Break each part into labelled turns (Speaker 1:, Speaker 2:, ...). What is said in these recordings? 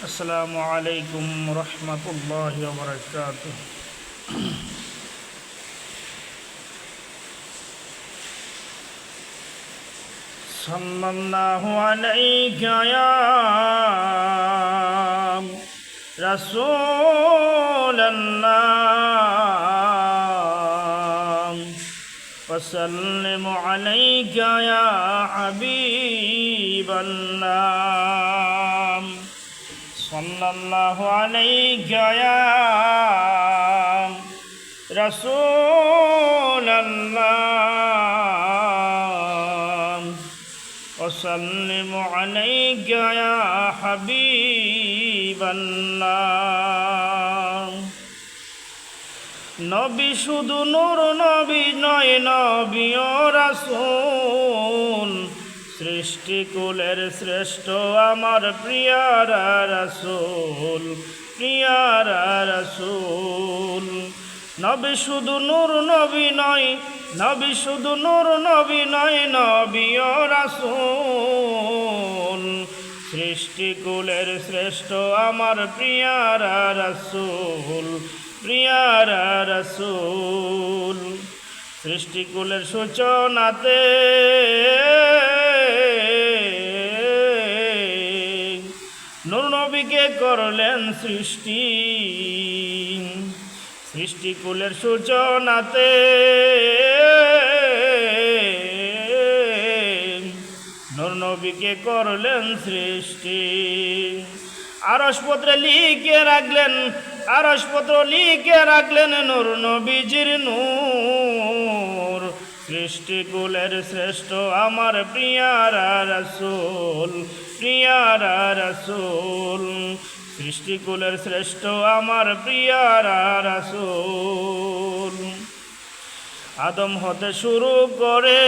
Speaker 1: আসসালামু আলাইকুম রহমতুল্লাহি ওয়া বারাকাতুহু। সাল্লাল্লাহু আলাইকা ইয়া রাসূলাল্লাহ ওয়া সাল্লিমু আলাইকা ইয়া হাবিবাল্লাহ। সাল্লাল্লাহু আলাইকা ইয়া রাসূলাল্লাহ ওয়া সাল্লিমু আলাইকা ইয়া হাবিবাল্লাহ। নবী শুধু নূর, নবী নয়, নবী ও রাসূল, সৃষ্টিকুলের শ্রেষ্ঠ আমার প্রিয়ারা রাসূল, প্রিয়ারা রাসূল। নবী শুধু নূর, নবী নয়, নবী শুধু নূর, নবী নয়, নবী ও রাসূল, সৃষ্টিকুলের শ্রেষ্ঠ আমার প্রিয়ারা রাসূল, প্রিয়ারা রাসূল। সৃষ্টিকুলের সূচনাতে নূর নবীকে করলেন সৃষ্টি, সৃষ্টিকুলের সূচনাতে নূর নবীকে করলেন সৃষ্টি। আরশপত্রে লিখে রাখলেন, আরশপত্র লিখে রাখলেন নূর নবীজির নূর, সৃষ্টিকুলের শ্রেষ্ঠ আমার প্রিয়ারা রাসূল, প্রিয়ারা রাসূল। সৃষ্টিকুলের শ্রেষ্ঠ আমার প্রিয়ারা রাসূল। আদম হতে শুরু করে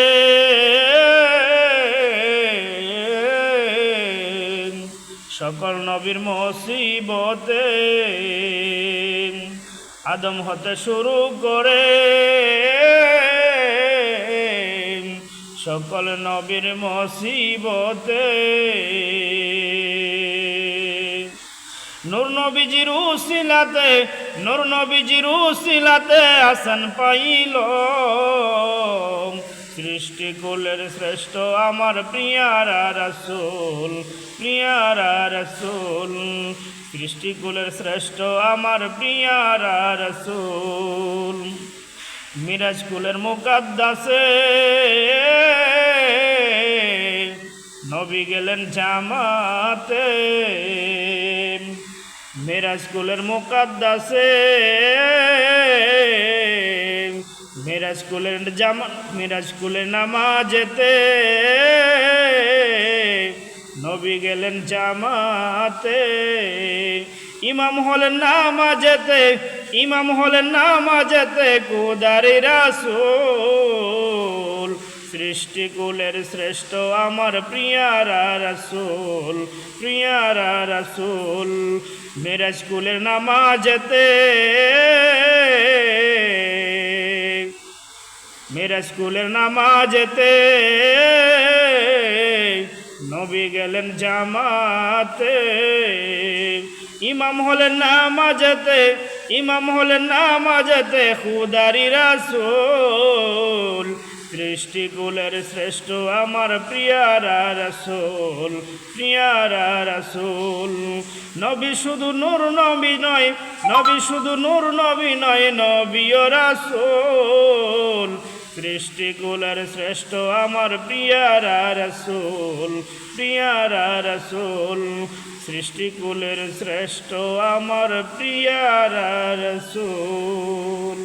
Speaker 1: সকল নবীর মুসিবতে, আদম হতে শুরু করে সকল নবীর মুসিবতে, নূর নবীজির উসিলাতে, নূর নবীজির উসিলাতে হাসান পাইল সৃষ্টিকুলের শ্রেষ্ঠ আমার প্রিয়ারা রাসূল, প্রিয়ারা রাসূল। সৃষ্টিকুলের শ্রেষ্ঠ আমার প্রিয়ারা রাসূল। মিরাজ কুলের মুকাদ্দাসে নবী গেলেন জামাতে, মিরাজ কুলের মুকাদ্দাসে মিরাজ কুলের মিরাজ কুলের নামাজেতে নবী গেলেন জামাতে। ইমাম হলেন নামাজেতে, ইমাম হলেন নামাজেতে কুদারি রাসূল, সৃষ্টিকুলের শ্রেষ্ঠ আমার প্রিয়ারা রাসূল, প্রিয়ারা রাসূল। মিরাজ কুলের নামাজেতে, মিরাজ কুলের নামাজেতে নবী গেলেন জামাতে। ইমাম হলেন নামাজেতে, ইমাম হলেন নামাজেতে খুদারি রাসূল, সৃষ্টিকুলের শ্রেষ্ঠ আমার প্রিয়ারা রাসূল, প্রিয়ারা রাসূল। নবী শুধু নূর, নবী নয়, নবী শুধু নূর, নবী নয়, নবী ও রাসূল, সৃষ্টিকুলের শ্রেষ্ঠ আমার প্রিয়ারা রাসূল, প্রিয়ারা রাসূল। সৃষ্টিকুলের শ্রেষ্ঠ আমার প্রিয়ারা রাসূল।